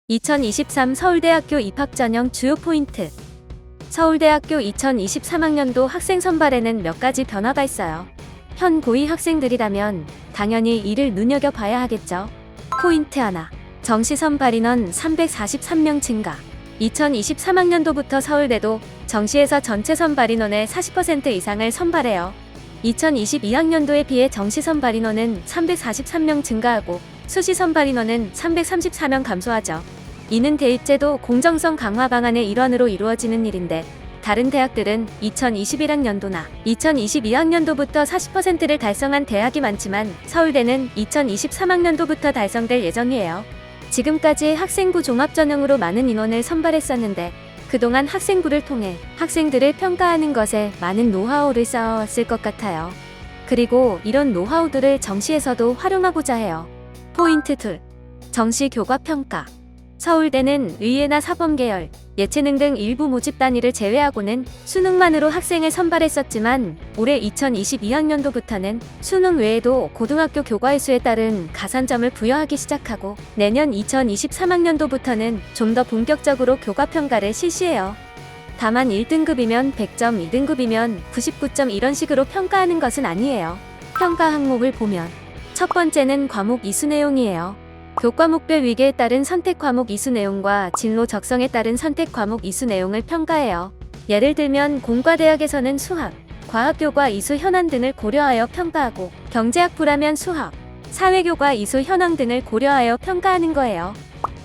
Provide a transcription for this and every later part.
2023 서울대학교 입학 전형 주요 포인트. 서울대학교 2023학년도 학생 선발에는 몇 가지 변화가 있어요. 현 고2 학생들이라면 당연히 이를 눈여겨봐야 하겠죠. 포인트 하나. 정시 선발 인원 343명 증가. 2023학년도부터 서울대도 정시에서 전체 선발 인원의 40% 이상을 선발해요. 2022학년도에 비해 정시 선발 인원은 343명 증가하고 수시 선발 인원은 334명 감소하죠. 이는 대입제도 공정성 강화 방안의 일환으로 이루어지는 일인데, 다른 대학들은 2021학년도나 2022학년도부터 40%를 달성한 대학이 많지만 서울대는 2023학년도부터 달성될 예정이에요. 지금까지 학생부 종합전형으로 많은 인원을 선발했었는데, 그동안 학생부를 통해 학생들을 평가하는 것에 많은 노하우를 쌓아왔을 것 같아요. 그리고 이런 노하우들을 정시에서도 활용하고자 해요. 포인트 2. 정시 교과 평가. 서울대는 의예나 사범계열, 예체능 등 일부 모집 단위를 제외하고는 수능만으로 학생을 선발했었지만, 올해 2022학년도부터는 수능 외에도 고등학교 교과의 수에 따른 가산점을 부여하기 시작하고, 내년 2023학년도부터는 좀 더 본격적으로 교과 평가를 실시해요. 다만 1등급이면 100점, 2등급이면 99점 이런 식으로 평가하는 것은 아니에요. 평가 항목을 보면 첫 번째는 과목 이수 내용이에요. 교과목별 위계에 따른 선택 과목 이수 내용과 진로 적성에 따른 선택 과목 이수 내용을 평가해요. 예를 들면 공과대학에서는 수학, 과학교과 이수 현황 등을 고려하여 평가하고, 경제학부라면 수학, 사회교과 이수 현황 등을 고려하여 평가하는 거예요.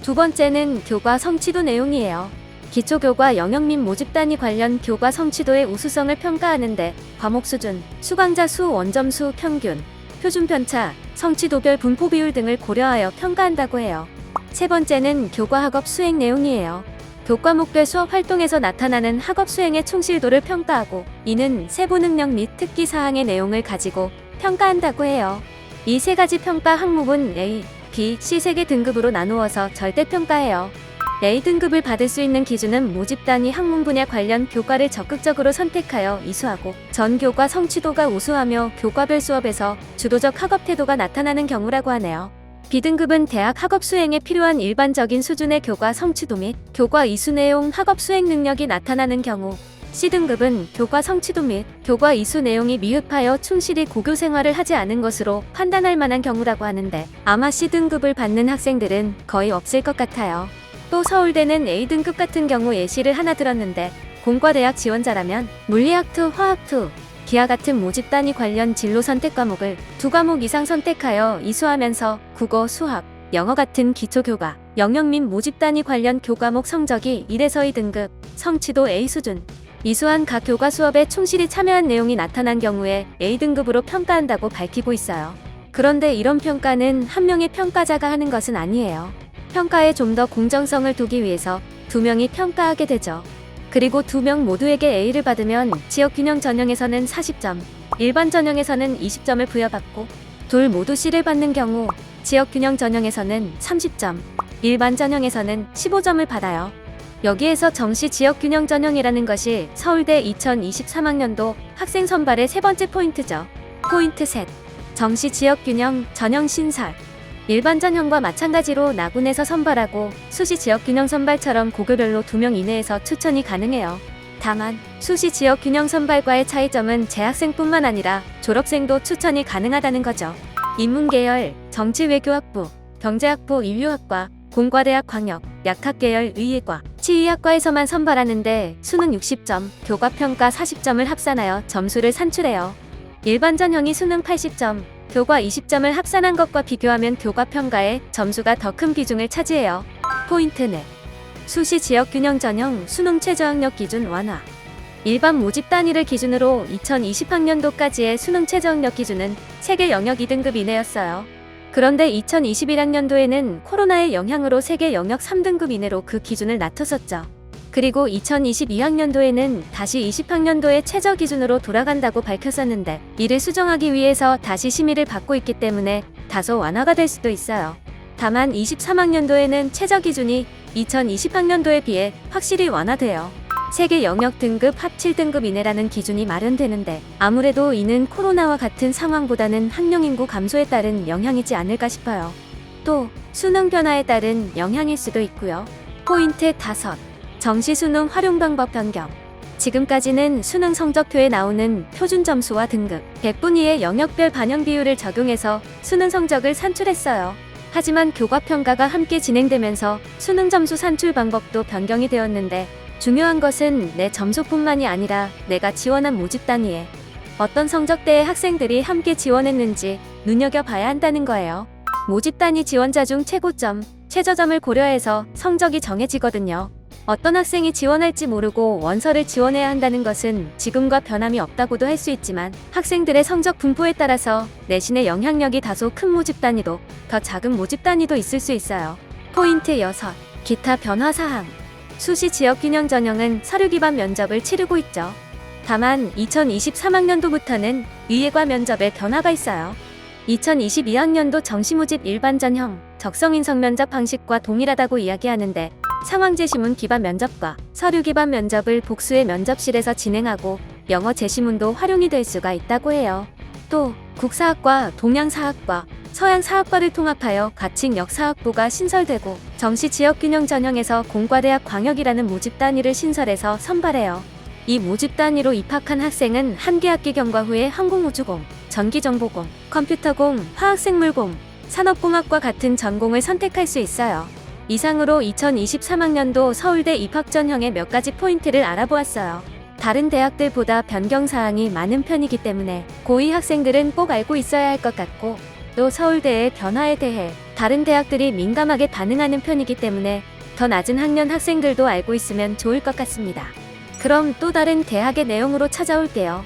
두 번째는 교과 성취도 내용이에요. 기초교과 영역 및 모집 단위 관련 교과 성취도의 우수성을 평가하는데, 과목 수준, 수강자 수, 원점 수, 평균, 표준 편차, 성취도별 분포 비율 등을 고려하여 평가한다고 해요. 세 번째는 교과 학업 수행 내용이에요. 교과목별 수업 활동에서 나타나는 학업 수행의 충실도를 평가하고, 이는 세부 능력 및 특기 사항의 내용을 가지고 평가한다고 해요. 이 세 가지 평가 항목은 A, B, C 3개 등급으로 나누어서 절대평가해요. A등급을 받을 수 있는 기준은 모집 단위 학문 분야 관련 교과를 적극적으로 선택하여 이수하고, 전 교과 성취도가 우수하며 교과별 수업에서 주도적 학업 태도가 나타나는 경우라고 하네요. B등급은 대학 학업 수행에 필요한 일반적인 수준의 교과 성취도 및 교과 이수 내용, 학업 수행 능력이 나타나는 경우, C등급은 교과 성취도 및 교과 이수 내용이 미흡하여 충실히 고교 생활을 하지 않은 것으로 판단할 만한 경우라고 하는데, 아마 C등급을 받는 학생들은 거의 없을 것 같아요. 또 서울대는 A등급 같은 경우 예시를 하나 들었는데, 공과대학 지원자라면 물리학2, 화학2, 기하 같은 모집 단위 관련 진로 선택 과목을 2과목 이상 선택하여 이수하면서 국어, 수학, 영어 같은 기초교과, 영역 및 모집 단위 관련 교과목 성적이 1에서 2등급, 성취도 A 수준, 이수한 각 교과 수업에 충실히 참여한 내용이 나타난 경우에 A등급으로 평가한다고 밝히고 있어요. 그런데 이런 평가는 한 명의 평가자가 하는 것은 아니에요. 평가에 좀 더 공정성을 두기 위해서 2명이 평가하게 되죠. 그리고 2명 모두에게 A를 받으면 지역균형 전형에서는 40점, 일반 전형에서는 20점을 부여받고, 둘 모두 C를 받는 경우 지역균형 전형에서는 30점, 일반 전형에서는 15점을 받아요. 여기에서 정시 지역균형 전형이라는 것이 서울대 2023학년도 학생 선발의 세 번째 포인트죠. 포인트 셋. 정시 지역균형 전형 신설. 일반 전형과 마찬가지로 나군에서 선발하고 수시 지역균형 선발처럼 고교별로 2명 이내에서 추천이 가능해요. 다만 수시 지역균형 선발과의 차이점은 재학생뿐만 아니라 졸업생도 추천이 가능하다는 거죠. 인문계열, 정치외교학부, 경제학부, 인류학과, 공과대학 광역, 약학계열, 의예과, 치의학과에서만 선발하는데 수능 60점, 교과평가 40점을 합산하여 점수를 산출해요. 일반 전형이 수능 80점, 교과 20점을 합산한 것과 비교하면 교과 평가에 점수가 더 큰 비중을 차지해요. 포인트 넷. 수시 지역균형 전형 수능 최저학력 기준 완화. 일반 모집 단위를 기준으로 2020학년도까지의 수능 최저학력 기준은 세계 영역 2등급 이내였어요. 그런데 2021학년도에는 코로나의 영향으로 세계 영역 3등급 이내로 그 기준을 낮췄었죠. 그리고 2022학년도에는 다시 20학년도의 최저 기준으로 돌아간다고 밝혔었는데, 이를 수정하기 위해서 다시 심의를 받고 있기 때문에 다소 완화가 될 수도 있어요. 다만 23학년도에는 최저 기준이 2020학년도에 비해 확실히 완화돼요. 세계 영역 등급 합 7등급 이내라는 기준이 마련되는데, 아무래도 이는 코로나와 같은 상황보다는 학령 인구 감소에 따른 영향이지 않을까 싶어요. 또 수능 변화에 따른 영향일 수도 있고요. 포인트 5. 정시 수능 활용 방법 변경. 지금까지는 수능 성적표에 나오는 표준 점수와 등급, 100분 이의 영역별 반영 비율을 적용해서 수능 성적을 산출했어요. 하지만 교과평가가 함께 진행되면서 수능 점수 산출 방법도 변경이 되었는데, 중요한 것은 내 점수뿐만이 아니라 내가 지원한 모집 단위에 어떤 성적대의 학생들이 함께 지원했는지 눈여겨봐야 한다는 거예요. 모집 단위 지원자 중 최고점, 최저점을 고려해서 성적이 정해지거든요. 어떤 학생이 지원할지 모르고 원서를 지원해야 한다는 것은 지금과 변함이 없다고도 할 수 있지만, 학생들의 성적 분포에 따라서 내신의 영향력이 다소 큰 모집 단위도, 더 작은 모집 단위도 있을 수 있어요. 포인트 6. 기타 변화 사항. 수시 지역 균형 전형은 서류 기반 면접을 치르고 있죠. 다만 2023학년도부터는 의예과 면접에 변화가 있어요. 2022학년도 정시 모집 일반 전형, 적성 인성 면접 방식과 동일하다고 이야기하는데, 상황 제시문 기반 면접과 서류 기반 면접을 복수의 면접실에서 진행하고 영어 제시문도 활용이 될 수가 있다고 해요. 또 국사학과, 동양사학과, 서양사학과를 통합하여 가칭 역사학부가 신설되고, 정시 지역균형 전형에서 공과대학 광역이라는 모집 단위를 신설해서 선발해요. 이 모집 단위로 입학한 학생은 한 개 학기 경과 후에 항공우주공, 전기정보공, 컴퓨터공, 화학생물공, 산업공학과 같은 전공을 선택할 수 있어요. 이상으로 2023학년도 서울대 입학 전형의 몇 가지 포인트를 알아보았어요. 다른 대학들보다 변경사항이 많은 편이기 때문에 고2 학생들은 꼭 알고 있어야 할 것 같고, 또 서울대의 변화에 대해 다른 대학들이 민감하게 반응하는 편이기 때문에 더 낮은 학년 학생들도 알고 있으면 좋을 것 같습니다. 그럼 또 다른 대학의 내용으로 찾아올게요.